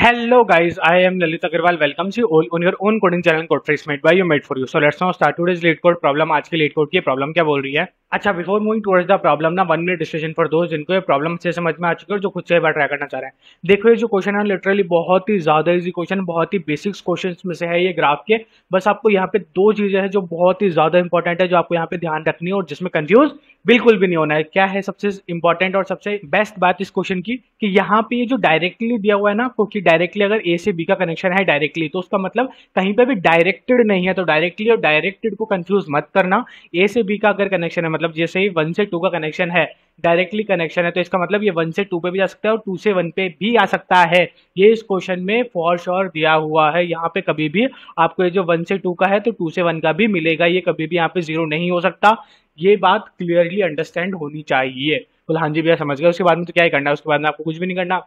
Hello guys, I am Lalit Agarwal. Welcomes you all on your own coding channel Codefreaks made by you, made for you. So let's now start today's lead code problem. आज की lead code की problem क्या बोल रही है? अच्छा, before moving towards the problem ना 1 minute discussion for दोस्त जिनको ये प्रॉब्लम से समझ में आ चुकी है और जो खुद से बार ट्राई करना चाह रहे हैं। देखो ये जो क्वेश्चन है लिटरली बहुत ही ज्यादा इजी क्वेश्चन, बहुत ही बेसिक्स क्वेश्चन में से है ये ग्राफ के। बस आपको यहाँ पे दो चीजें हैं जो बहुत ही ज्यादा इंपॉर्टेंट है, जो आपको यहाँ पे ध्यान रखनी है और जिसमें कंफ्यूज बिल्कुल भी नहीं होना है। क्या है सबसे इंपॉर्टेंट और सबसे बेस्ट बात इस क्वेश्चन की कि यहाँ पे ये जो डायरेक्टली दिया हुआ है ना आपको कि डायरेक्टली अगर ए से बी का कनेक्शन है डायरेक्टली, तो उसका मतलब कहीं पे भी डायरेक्टेड नहीं है। तो डायरेक्टली और डायरेक्टेड को कंफ्यूज मत करना। ए से बी का अगर कनेक्शन है, मतलब जैसे ही 1 से 2 का कनेक्शन है, डायरेक्टली कनेक्शन है, तो इसका मतलब ये 1 से 2 पे भी जा सकता है और 2 से 1 पे भी आ सकता है। ये इस क्वेश्चन में फॉर श्योर दिया हुआ है। यहाँ पे कभी भी आपको ये जो 1 से 2 का है तो 2 से 1 का भी मिलेगा, ये कभी भी यहाँ पे जीरो नहीं हो सकता। ये बात क्लियरली अंडरस्टैंड होनी चाहिए। तो हाँ जी भैया समझ गए। उसके बाद में तो क्या ही करना है, उसके बाद में आपको कुछ भी नहीं करना।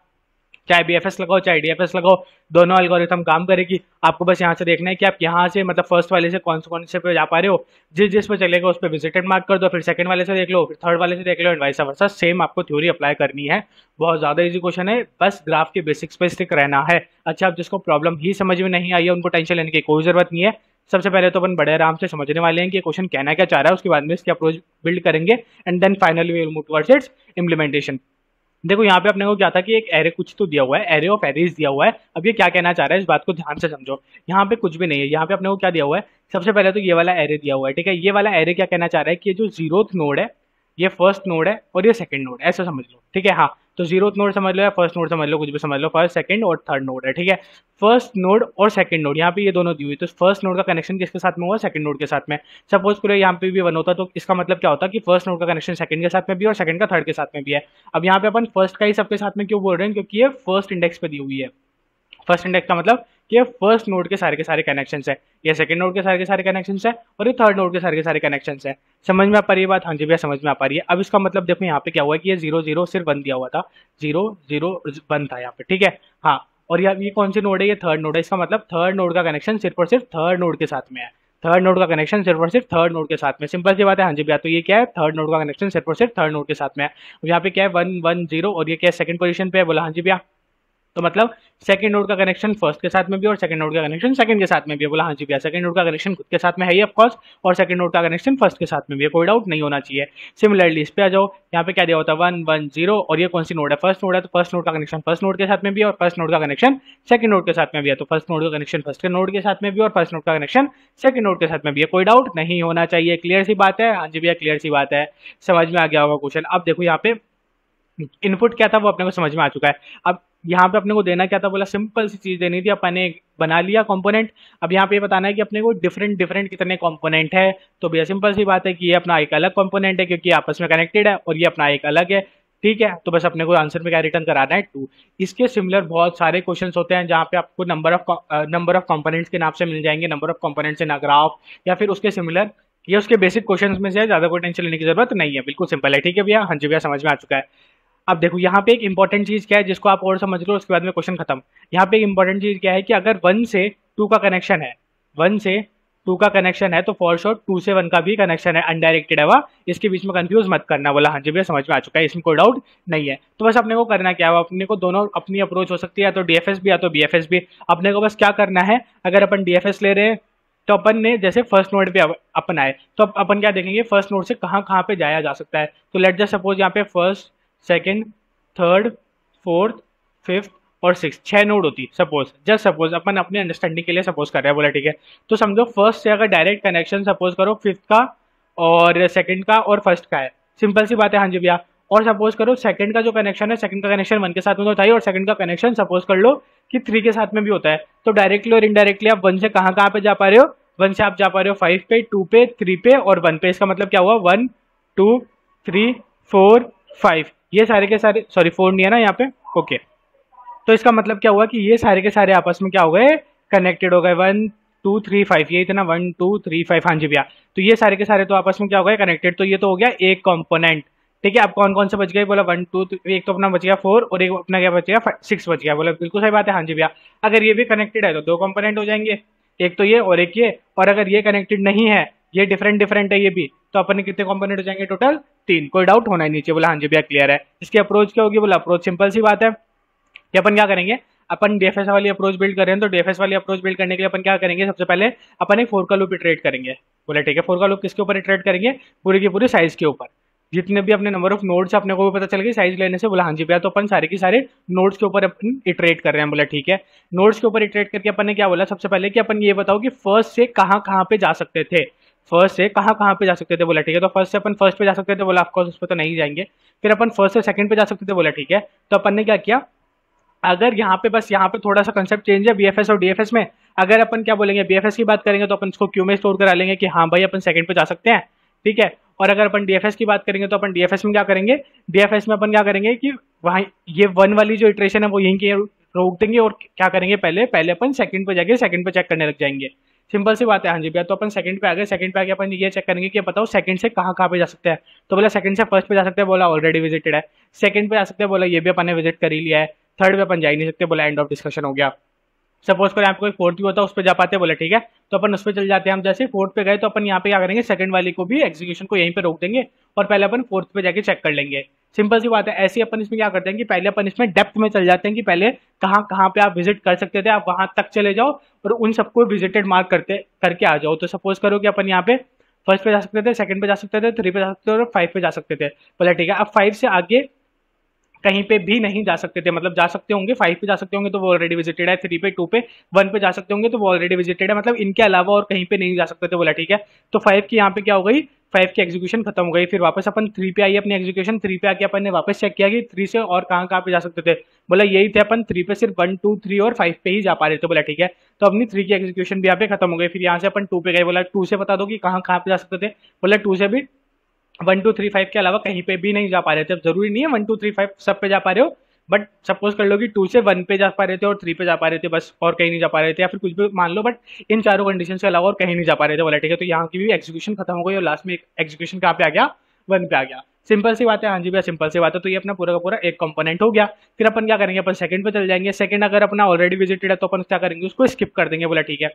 चाहे बीएफएस लगाओ चाहे डीएफएस लगाओ, दोनों एल्गोरिथम काम करेगी। आपको बस यहाँ से देखना है कि आप यहाँ से मतलब फर्स्ट वाले से कौन से पे जा पा रहे हो। जिस पे चलेगा उस पर विजिटेड मार्क कर दो, फिर सेकंड वाले से देख लो, फिर थर्ड वाले से देख लो, एंड वाइस वर्सा। सेम आपको थ्योरी अप्लाई करनी है। बहुत ज्यादा इजी क्वेश्चन है, बस ग्राफ के बेसिक्स पे स्टिक रहना है। अच्छा, अब जिसको प्रॉब्लम ही समझ में नहीं आई है उनको टेंशन लेने की कोई जरूरत नहीं है। सबसे पहले तो अपन बड़े आराम से समझने वाले हैं कि क्वेश्चन कहना क्या चाह रहा है, उसके बाद में इसकी अप्रोच बिल्ड करेंगे and then finally we will move towards its implementation. देखो यहाँ पे अपने को क्या था कि एक एरे कुछ तो दिया हुआ है, एरे ऑफ एरेज दिया हुआ है। अब ये क्या कहना चाह रहा है इस बात को ध्यान से समझो। यहाँ पे कुछ भी नहीं है, यहाँ पे अपने को क्या दिया हुआ है, सबसे पहले तो ये वाला एरे दिया हुआ है, ठीक है। ये वाला एरे क्या कहना चाह रहा है कि ये जो 0th नोड है ये फर्स्ट नोड है और ये सेकंड नोड है, ऐसा समझ लो, ठीक है। हाँ, तो 0th नोड समझ लो या फर्स्ट नोड समझ लो, कुछ भी समझ लो, फर्स्ट सेकंड और थर्ड नोड है, ठीक है। फर्स्ट नोड और सेकंड नोड यहाँ पे ये दोनों दी हुई, तो फर्स्ट नोड का कनेक्शन किसके साथ में हुआ, सेकंड नोड के साथ में। सपोज करो यहाँ पे भी 1 होता तो इसका मतलब क्या होता कि फर्स्ट नोड का कनेक्शन सेकंड के साथ में भी और सेकंड का थर्ड के साथ में भी है। अब यहाँ पे अपन फर्स्ट का ही सबके साथ में क्यों बोल रहे हैं, क्योंकि ये फर्स्ट इंडेक्स पे दी हुई है। फर्स्ट इंडेक्स का मतलब कि ये फर्स्ट नोड के सारे कनेक्शन है, ये सेकंड नोड के सारे कनेक्शन है और ये थर्ड नोड के सारे कनेक्शन है। समझ में आ पा रही है बात? हाँ जी भैया समझ में आ पा रही है। अब इसका मतलब देखो यहाँ पे क्या हुआ कि ये 0 0 सिर्फ 1 दिया हुआ था, 0 0 1 था यहाँ पे, ठीक है। हाँ, और ये कौन सी नोड है, ये थर्ड नोड है। इसका मतलब थर्ड नोड का कनेक्शन सिर्फ और सिर्फ थर्ड नोड के साथ में है। थर्ड नोड का कनेक्शन सिर्फ और सिर्फ थर्ड नोड के साथ में, सिंपल सी बात है। हाँ जी भैया, तो ये क्या है, थर्ड नोड का कनेक्शन सिर्फ और सिर्फ थर्ड नोड के साथ में है। यहाँ पे क्या है 1 1 0 और ये क्या है सेकंड पोजीशन पे है, बोला हाँ जी भैया। तो मतलब सेकंड नोड का कनेक्शन फर्स्ट के साथ में भी और सेकंड नोड का कनेक्शन सेकंड के साथ में भी है, बोला हाँ जी भैया। सेकंड नोड का कनेक्शन खुद के साथ में है ही ऑफकोर्स, और सेकंड नोड का कनेक्शन फर्स्ट के साथ में भी है, कोई डाउट नहीं होना चाहिए। सिमिलरली इस पे आ जाओ, यहाँ पे क्या दिया होता है 1 1 0 और ये कौन सी नोड है, फर्स्ट नोड है, तो फर्स्ट नोड का कनेक्शन फर्स्ट नोड के साथ में भी और फर्स्ट नोड का कनेक्शन सेकंड नोड के साथ में भी है। तो फर्स्ट नोड का कनेक्शन फर्स्ट के नोड के साथ में भी और फर्स्ट नोड का कनेक्शन सेकंड नोड के साथ में भी है, कोई डाउट नहीं होना चाहिए। क्लियर सी बात है? हाँ जी भैया क्लियर सी बात है, समझ में आ गया होगा क्वेश्चन। अब देखो यहाँ पे इनपुट क्या था वो अपने को समझ में आ चुका है। अब यहाँ पे अपने को देना क्या था, बोला सिंपल सी चीज देनी थी, अपने बना लिया कंपोनेंट। अब यहाँ पे बताना है कि अपने को डिफरेंट डिफरेंट कितने कंपोनेंट है। तो भैया सिंपल सी बात है कि ये अपना एक अलग कंपोनेंट है क्योंकि आपस में कनेक्टेड है और ये अपना एक अलग है, ठीक है। तो बस अपने को आंसर में क्या रिटर्न कराना है 2। इसके सिमिलर बहुत सारे क्वेश्चन होते हैं जहाँ पे आपको नंबर ऑफ कंपोनेंट्स के नाम से मिल जाएंगे, number of components in a graph या फिर उसके सिमिलर। ये उसके बेसिक क्वेश्चन में से है, ज्यादा कोई टेंशन लेने की जरूरत नहीं है, बिल्कुल सिंपल है, ठीक है भैया। हाँ जी भैया समझ में आ चुका है। अब देखो यहाँ पे एक इंपॉर्टेंट चीज क्या है जिसको आप और समझ लो, उसके बाद में क्वेश्चन खत्म। यहाँ पे एक इंपॉर्टेंट चीज क्या है कि अगर 1 से 2 का कनेक्शन है, 1 से 2 का कनेक्शन है तो फॉर श्योर 2 से 1 का भी कनेक्शन है, अनडायरेक्टेड है वह, इसके बीच में कंफ्यूज मत करना, बोला हाँ जी भैया समझ में आ चुका है, इसमें कोई डाउट नहीं है। तो बस अपने को करना क्या है, अपने को दोनों अपनी अप्रोच हो सकती है, या तो डीएफएस भी या तो बीएफएस भी। अपने को बस क्या करना है, अगर अपन डीएफएस ले रहे हैं तो अपन ने जैसे फर्स्ट नोड पे अपन आए तो अपन क्या देखेंगे, फर्स्ट नोड से कहाँ कहाँ पे जाया जा सकता है। तो लेट जस्ट सपोज यहाँ पे first second third fourth fifth और सिक्स 6 नोड होती, सपोज जस्ट सपोज अपन अपने अंडरस्टैंडिंग के लिए सपोज कर रहे हैं, बोला ठीक है। तो समझो फर्स्ट से अगर डायरेक्ट कनेक्शन सपोज करो फिफ्थ का और सेकंड का और फर्स्ट का है, सिंपल सी बात है हाँ जी भैया। और सपोज करो सेकंड का जो कनेक्शन है, सेकंड का कनेक्शन 1 के साथ में तो था ही, और सेकंड का कनेक्शन सपोज कर लो कि 3 के साथ में भी होता है। तो डायरेक्टली और इनडायरेक्टली आप 1 से कहाँ कहाँ पे जा पा रहे हो, 1 से आप जा पा रहे हो 5 पे, 2 पे, 3 पे और 1 पे। इसका मतलब क्या हुआ 1 2 3 4 5, ये सारे के सारे, सॉरी 4 नहीं है ना यहाँ पे, ओके। तो इसका मतलब क्या हुआ कि ये सारे के सारे आपस में क्या हो गए, कनेक्टेड हो गए। 1 2 3 5, ये इतना 1 2 3 5, हाँ जी भैया। तो ये सारे के सारे तो आपस में क्या हो गए, कनेक्टेड। तो ये तो हो गया एक कंपोनेंट, ठीक है। अब कौन कौन से बच गए, बोला 1 2 एक तो अपना बच गया 4 और एक अपना क्या बच गया 6 बच गया, बोला बिल्कुल सही बात है हाँ जी भैया। अगर ये भी कनेक्टेड है तो 2 कंपोनेंट हो जाएंगे, एक तो ये और एक ये। और अगर ये कनेक्टेड नहीं है, ये डिफरेंट डिफरेंट है ये भी, तो अपन कितने कंपोनेंट हो जाएंगे, टोटल 3। कोई डाउट होना ही नीचे, बोला हाँ जी भैया क्लियर है। इसकी अप्रोच क्या होगी, बोला अप्रोच सिंपल सी बात है कि अपन क्या करेंगे, अपन डीएफएस वाली अप्रोच बिल्ड कर रहे हैं, तो डीएफएस वाली अप्रोच बिल्ड करने के लिए अपन क्या करेंगे, सबसे पहले अपन एक फोर का लूप इटरेट करेंगे। बोले ठीक है, फोर का लूप किसके ऊपर इटरेट करेंगे, पूरी की पूरी साइज के ऊपर। जितने भी अपने नंबर ऑफ नोड्स अपने को भी पता चल गई साइज लेने से। बोला हाँ जी भैया, तो अपन सारे के सारे नोड्स के ऊपर अपन इटरेट कर रहे हैं। बोला ठीक है, नोड्स के ऊपर इटरेट करके अपन ने क्या बोला, सबसे पहले कि अपन ये बताओ कि फर्स्ट से कहाँ कहाँ पे जा सकते थे, फर्स्ट से कहाँ कहाँ पे जा सकते थे। बोला ठीक है, तो फर्स्ट से अपन फर्स्ट पे जा सकते थे। बोला ऑफकोर्स उस पर तो नहीं जाएंगे। फिर अपन फर्स्ट से सेकंड पे जा सकते थे। बोला ठीक है, तो अपन ने क्या किया, अगर यहाँ पे बस यहाँ पे थोड़ा सा कंसेप्ट चेंज है बीएफएस और डीएफएस में। अगर अपन क्या बोलेंगे, बीएफएस की बात करेंगे तो अपन इसको क्यू में स्टोर करा लेंगे कि हाँ भाई अपन सेकंड पे जा सकते हैं, ठीक है। और अगर अपन डीएफएस की बात करेंगे तो अपन डीएफएस में क्या करेंगे, डीएफएस में अपन क्या करेंगे कि वहाँ ये वन वाली जो इटरेशन है वो यहीं की रोक देंगे और क्या करेंगे, पहले पहले अपन सेकंड पे जाके सेकंड पे चेक करने लग जाएंगे। सिंपल सी बात है। हाँ जी भैया, तो अपन सेकंड पे आ गए, सेकंड पे आके अपन ये चेक करेंगे कि बताओ सेकंड से कहाँ कहाँ पे जा सकते हैं। तो बोला सेकंड से फर्स्ट पे जा सकते हैं। बोला ऑलरेडी विजिटेड है। सेकंड पे जा सकते हैं। बोला ये भी अपन ने विजिट कर ही लिया है। थर्ड पे अपन जा ही नहीं सकते। बोला एंड ऑफ डिस्कशन हो गया। सपोज करें आपको कोई फोर्थ भी होता है, उस पर जा पाते हैं। बोले ठीक है, तो अपन उस पर चल जाते हैं। हम जैसे फोर्थ पे गए तो अपन यहाँ पे क्या करेंगे, सेकंड वाली को भी एग्जीक्यूशन को यहीं पे रोक देंगे और पहले अपन फोर्थ पे जाके चेक कर लेंगे। सिंपल सी बात है। ऐसे अपन इसमें क्या करते हैं कि पहले अपन इसमें डेप्थ में चल जाते हैं कि पहले कहाँ कहाँ पे आप विजिट कर सकते थे, आप वहां तक चले जाओ और उन सबको विजिटेड मार्क करते करके आ जाओ। तो सपोज करो कि अपन यहाँ पे फर्स्ट पे जा सकते थे, सेकंड पे जा सकते थे, थ्री पे जा सकते थे और फाइव पे जा सकते थे। बोला ठीक है, अब फाइव से आगे कहीं पे भी नहीं जा सकते थे, मतलब जा सकते होंगे, फाइव पे जा सकते होंगे तो वो ऑलरेडी विजिटेड है, थ्री पे, टू पे, वन पे जा सकते होंगे तो वो ऑलरेडी विजिटेड है, मतलब इनके अलावा और कहीं पे नहीं जा सकते थे। बोला ठीक है, तो फाइव की यहाँ पे क्या हो गई, फाइव की एग्जीक्यूशन खत्म हो गई। फिर वापस अपन थ्री पे आई अपनी एग्जीक्यूशन, थ्री पे आके अपन ने वापस चेक किया कि थ्री से और कहाँ कहाँ पे जा सकते थे। बोला यही थे, अपन थ्री पे सिर्फ वन टू थ्री और फाइव पे ही जा पा रहे थे। बोला ठीक है, तो अपनी थ्री की एग्जीक्यूशन भी यहाँ पे खत्म हो गई। फिर यहाँ से अपन टू पे गए। बोला टू से बता दो कि कहाँ कहाँ पे जा सकते थे। बोला टू से भी वन टू थ्री फाइव के अलावा कहीं पे भी नहीं जा पा रहे थे। अब जरूरी नहीं है वन टू थ्री फाइव सब पे जा पा रहे हो, बट सपोज कर लो कि टू से वन पे जा पा रहे थे और थ्री पे जा पा रहे थे बस, और कहीं नहीं जा पा रहे थे, या फिर कुछ भी मान लो, बट इन चारों कंडीशन के अलावा और कहीं नहीं जा पा रहे थे। बोला ठीक है, तो यहाँ की भी एग्जीक्यूशन खत्म हो गई और लास्ट में एग्जीक्यूशन कहाँ पे आ गया, वन पे आ गया। सिंपल सी बात है। हाँ जी भैया, सिंपल सी बात है। तो ये अपना पूरा का पूरा एक कंपोनेंट हो गया। फिर अपन क्या करेंगे, अपन सेकंड पे चल जाएंगे। सेकंड अगर अपना ऑलरेडी विजिटेड है तो अपन क्या करेंगे, उसको स्किप कर देंगे। बोला ठीक है,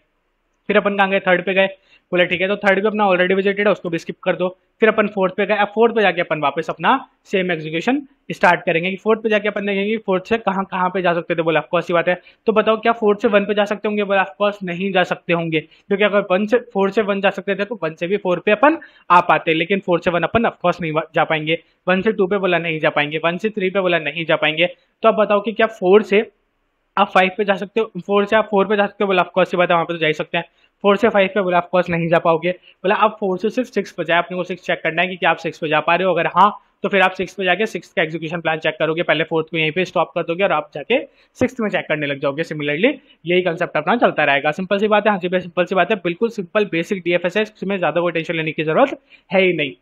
फिर अपन कहाँ गए, थर्ड पे गए। बोले ठीक है, तो थर्ड पे अपना ऑलरेडी विजिटेड है, उसको भी स्किप कर दो। फिर अपन फोर्थ पे गए। अब फोर्थ पे जाके अपन वापस अपना सेम एग्जीक्यूशन स्टार्ट करेंगे कि फोर्थ पे जाके अपन देखेंगे कि फोर्थ से कहाँ कहाँ पे जा सकते थे। बोला ऑफकोर्स सी बात है। तो बताओ क्या फोर्थ से वन पे जा सकते होंगे। बोला ऑफकोर्स नहीं जा सकते होंगे, क्योंकि अगर वन से फोर्थ से वन जा सकते थे तो वन से भी फोर पे अपन आ पाते, लेकिन फोर्थ से वन अपन ऑफकोर्स नहीं जा पाएंगे। वन से टू पे बोला नहीं जा पाएंगे, वन से थ्री पे बोला नहीं जा पाएंगे। तो अब बताओ कि क्या फोर से आप फाइव पे जा सकते हो, फोर से आप फोर पे जा सकते हो। बोला ऑफकोर्स सी बात है, वहाँ पे तो जा ही सकते हैं। फोर से फाइव पे बोला ऑफकोर्स नहीं जा पाओगे। बोला अब फोर से सिर्फ सिक्स पे जाए, अपने को सिक्स चेक करना है कि क्या आप सिक्स पे जा पा रहे हो। अगर हाँ, तो फिर आप सिक्स पे जाके सिक्स का एग्जीक्यूशन प्लान चेक करोगे, पहले फोर्थ को यहीं पे स्टॉप कर दोगे और आप जाके सिक्स में चेक करने लग जाओगे। सिमिलरली यही कंसेप्ट अपना चलता रहेगा। सिंपल सी बात है। हाँ जी भैया, सिंपल सी बात है, बिल्कुल सिंपल बेसिक डीएफएस है, इसमें ज्यादा कोई टेंशन लेने की जरूरत है ही नहीं।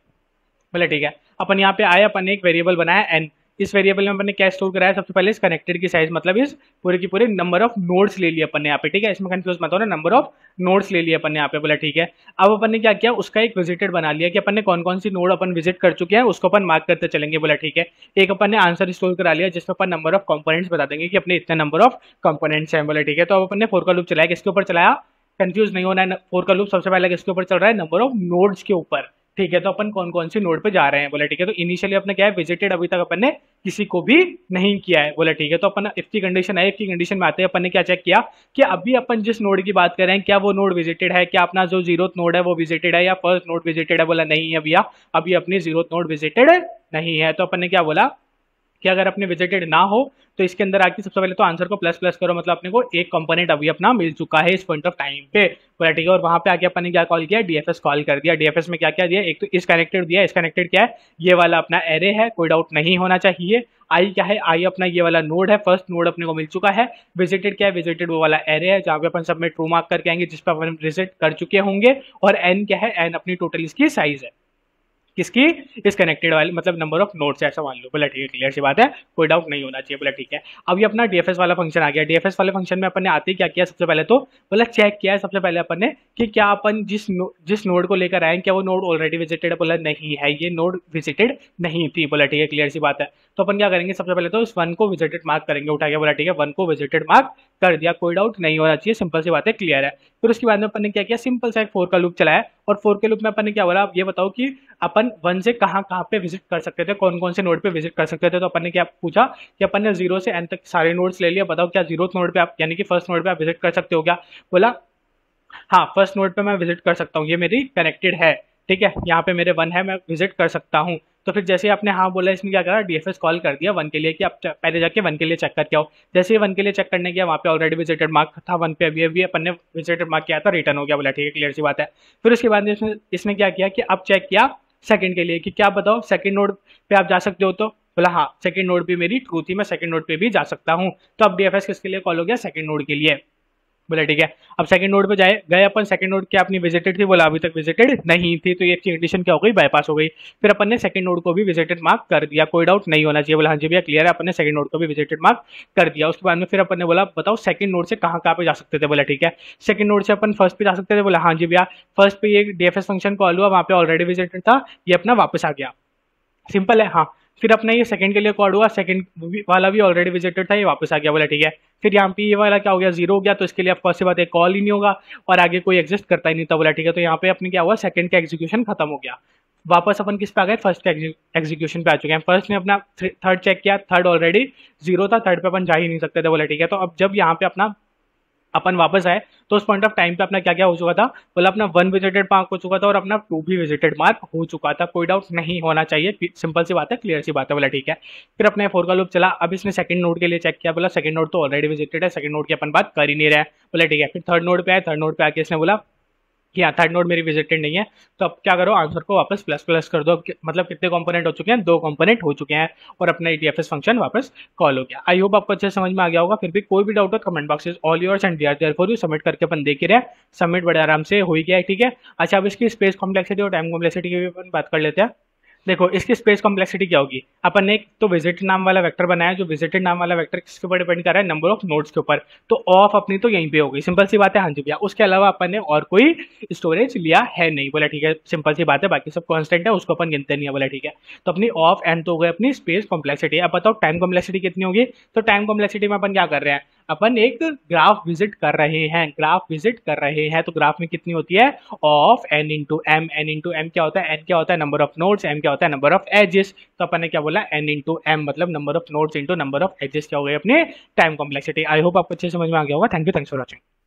बोले ठीक है, अपन यहाँ पे आए, अपन ने एक वेरिएबल बनाया एन। इस वेरिएबल में अपन ने क्या स्टोर कराया, सबसे पहले इस कनेक्टेड की साइज, मतलब इस पूरे की पूरे नंबर ऑफ नोड्स ले लिए अपन ने यहाँ पे, ठीक है। इसमें कंफ्यूज मत हो ना, नंबर ऑफ नोड्स ले लिए अपन ने यहाँ पे। बोला ठीक है, अब अपन ने क्या किया, उसका एक विजिटेड बना लिया कि अपन ने कौन कौन सी नोड अपन विजिट कर चुके हैं, उसको अपन मार्क करते चलेंगे। बोला ठीक है, एक अपन ने आंसर स्टोर करा लिया जिसमें अपन नंबर ऑफ कंपोनेंट्स बता देंगे कि अपने इतने नंबर ऑफ कंपोनेंट्स हैं। बोला ठीक है, तो अब अपन ने फोर का लूप चलाया, किसके ऊपर चलाया, कंफ्यूज नहीं होना है। फोर का लूप सबसे पहले किसके ऊपर चल रहा है, नंबर ऑफ नोड्स के ऊपर, ठीक है। तो अपन कौन कौन सी नोड पे जा रहे हैं। बोला ठीक है, तो इनिशियली अपने क्या है, विजिटेड अभी तक अपन ने किसी को भी नहीं किया है। बोला ठीक है, तो अपन इफ की कंडीशन है, इफ की कंडीशन में आते हैं अपन ने क्या चेक किया कि अभी अपन जिस नोड की बात कर रहे हैं क्या वो नोड विजिटेड है, क्या अपना जो जीरोथ नोड है वो विजिटेड है या फर्स्ट नोड विजिटेड है। बोला नहीं है भैया, अभी अपनी जीरोथ नोड विजिटेड नहीं है। तो अपन ने क्या बोला कि अगर अपने विजिटेड ना हो तो इसके अंदर आके सबसे पहले तो आंसर को प्लस प्लस करो, मतलब अपने को एक कंपोनेंट अभी अपना मिल चुका है इस पॉइंट ऑफ टाइम पे। बोला ठीक है, और वहां पे आके अपन ने क्या कॉल किया, डीएफएस कॉल कर दिया। डीएफएस में क्या क्या दिया, एक तो इस कनेक्टेड दिया, इस कनेक्टेड क्या है, ये वाला अपना एरे है, कोई डाउट नहीं होना चाहिए। आई क्या है, आई अपना ये वाला नोड है, फर्स्ट नोड अपने को मिल चुका है। विजिटेड क्या है, विजिटेड वो वाला एरे है जहाँ पे अपन सब में ट्रू मार्क करके आएंगे जिस पर अपन विजिट कर चुके होंगे। और एन क्या है, एन अपनी टोटल इसकी साइज है, किसकी, इस कनेक्टेड वाली, मतलब नंबर ऑफ नोड्स ऐसा मान लो। बोला ठीक है, क्लियर सी बात है, कोई डाउट नहीं होना चाहिए। बोला ठीक है, अभी अपना डीएफएस वाला फंक्शन आ गया। डीएफएस वाले फंक्शन में अपन ने आते ही क्या किया, सबसे पहले तो बोला चेक किया है सबसे पहले अपन ने कि क्या अपन जिस नोड को लेकर आए क्या वो नोड ऑलरेडी विजिटेड है। बोला नहीं है, ये नोड विजिटेड नहीं थी। बोला ठीक है, क्लियर सी बात है। तो अपन क्या करेंगे, सबसे पहले तो इस 1 को विजिटेड मार्क करेंगे, उठा के बोला ठीक है 1 को विजिटेड मार्क कर दिया, कोई डाउट नहीं होना चाहिए, सिंपल सी बात है, क्लियर है। फिर उसके बाद में अपन ने क्या किया, सिंपल सा एक 4 का लूप चलाया, और 4 के लूप में अपन ने क्या बोला, आप ये बताओ कि अपन 1 से कहाँ कहाँ पे विजिट कर सकते थे, कौन कौन से नोड पे विजिट कर सकते थे। तो अपन ने क्या पूछा कि अपन ने 0 से n तक सारे नोड्स ले लिया, बताओ क्या 0th नोड पे आप यानी कि फर्स्ट नोड पे आप विजिट कर सकते हो क्या। बोला हाँ फर्स्ट नोड पे मैं विजिट कर सकता हूँ, ये मेरी कनेक्टेड है, ठीक है, यहाँ पे मेरे 1 है, मैं विजिट कर सकता हूँ। तो फिर जैसे आपने हाँ बोला, इसने क्या करा, डीएफएस कॉल कर दिया 1 के लिए कि आप पहले जाके 1 के लिए चेक करके आओ। जैसे ही 1 के लिए चेक करने गया, वहाँ पे ऑलरेडी विजिटेड मार्क था 1 पे, अभी अभी अपन ने विजिटेड मार्क किया था, रिटर्न हो गया, बोला ठीक है क्लियर सी बात है। फिर उसके बाद इसने क्या किया कि अब चेक किया सेकंड के लिए कि क्या बताओ सेकंड नोड पे आप जा सकते हो, तो बोला हाँ सेकंड नोड पे मेरी ट्रू थी, मैं सेकंड नोड पे भी जा सकता हूँ। तो अब डीएफएस किसके लिए कॉल हो गया, सेकंड नोड के लिए। बोला ठीक है, अब सेकंड नोड पे गए अपन, सेकंड नोड क्या अपनी विजिटेड थी, बोला अभी तक विजिटेड नहीं थी, तो ये कंडीशन क्या हो गई, बाईपास हो गई। फिर अपन ने सेकंड नोड को भी विजिटेड मार्क कर दिया, कोई डाउट नहीं होना चाहिए, बोला हाँ जी भैया क्लियर है, अपन ने सेकंड नोड को भी विजिटेड मार्क कर दिया। उसके बाद में फिर अपन ने बोला बताओ सेकंड नोड से कहाँ कहाँ पे जा सकते थे, बोला ठीक है सेकंड नोड से अपन फर्स्ट पे जा सकते थे, बोला हाँ जी भैया फर्स्ट पे ये डीएफएस फंक्शन कॉल हुआ, वहाँ पे ऑलरेडी विजिटेड था, ये अपना वापस आ गया, सिंपल है हाँ। फिर अपना ये सेकंड के लिए कॉल हुआ, सेकंड वाला भी ऑलरेडी विजिटेड था, ये वापस आ गया, बोला ठीक है। फिर यहाँ पे ये वाला क्या हो गया, 0 हो गया, तो इसके लिए फर्स्ट बात है कॉल ही नहीं होगा, और आगे कोई एग्जिस्ट करता ही नहीं था, बोला ठीक है। तो यहाँ पे अपने क्या हुआ, सेकंड का एग्जीक्यूशन खत्म हो गया, वापस अपन किस पे आ गए, फर्स्ट के एग्जीक्यूशन पे आ चुके हैं। फर्स्ट ने अपना थर्ड चेक किया, थर्ड ऑलरेडी 0 था, थर्ड पे अपन जा ही नहीं सकते थे, बोला ठीक है। तो अब जब यहाँ पे अपना अपन वापस आए, तो उस पॉइंट ऑफ टाइम पे अपना क्या क्या हो चुका था, बोला अपना 1 विजिटेड मार्क हो चुका था और अपना 2 भी विजिटेड मार्क हो चुका था, कोई डाउट नहीं होना चाहिए, सिंपल सी बात है, क्लियर सी बात है, बोला ठीक है। फिर अपने 4 का लूप चला, अब इसने सेकंड नोड के लिए चेक किया, बोला सेकंड नोड तो ऑलरेडी विजिटेड है, सेकंड नोड की अपन बात कर ही नहीं रहे, बोला ठीक है। फिर थर्ड नोड पे आए, थर्ड नोड पे आके इसने बोला कि हाँ थर्ड नोड मेरी विजिटेड नहीं है, तो अब क्या करो, आंसर को वापस प्लस प्लस कर दो। मतलब कितने कंपोनेंट हो चुके हैं, 2 कंपोनेंट हो चुके हैं, और अपना डीएफएस फंक्शन वापस कॉल हो गया। आई होप आपको अच्छे समझ में आ गया होगा। फिर भी कोई भी डाउट हो comment box is all yours and we are there for you. Submit करके अपन देख ही रहे, सबमिट बड़े आराम से हो ही गया है, ठीक है। अच्छा अब इसकी स्पेस कॉम्प्लेक्सिटी और टाइम कॉम्प्लेक्सिटी की भी अपन बात कर लेते हैं। देखो इसकी स्पेस कॉम्प्लेक्सिटी क्या होगी, अपन ने एक तो विजिटेड नाम वाला वेक्टर बनाया, जो विजिटेड नाम वाला वेक्टर किसके ऊपर डिपेंड कर रहा है, नंबर ऑफ नोड्स के ऊपर, तो ऑफ अपनी तो यहीं पे होगी, सिंपल सी बात है, हाँ जी भैया। उसके अलावा अपन ने और कोई स्टोरेज लिया है नहीं, बोला ठीक है, सिंपल सी बात है, बाकी सब कांस्टेंट है, उसको अपन गिनते नहीं है, बोला ठीक है। तो अपनी ऑफ एंड तो हो गई अपनी स्पेस कॉम्प्लेक्सिटी। अब बताओ टाइम कॉम्प्लेक्सिटी कितनी होगी, तो टाइम कॉम्प्लेक्सिटी में अपन क्या कर रहे हैं, अपन एक ग्राफ विजिट कर रहे हैं, ग्राफ विजिट कर रहे हैं, तो ग्राफ में कितनी होती है, of N into M. N into M क्या होता है, एन क्या होता है नंबर ऑफ नोड्स, एम क्या होता है नंबर ऑफ एजेस, तो अपन ने क्या बोला एन इंटू एम, मतलब number of nodes into number of edges क्या हो गई अपने टाइम कॉम्प्लेक्सिटी। आई होप आपको अच्छे समझ में आ गया होगा। Thank you, thanks for watching.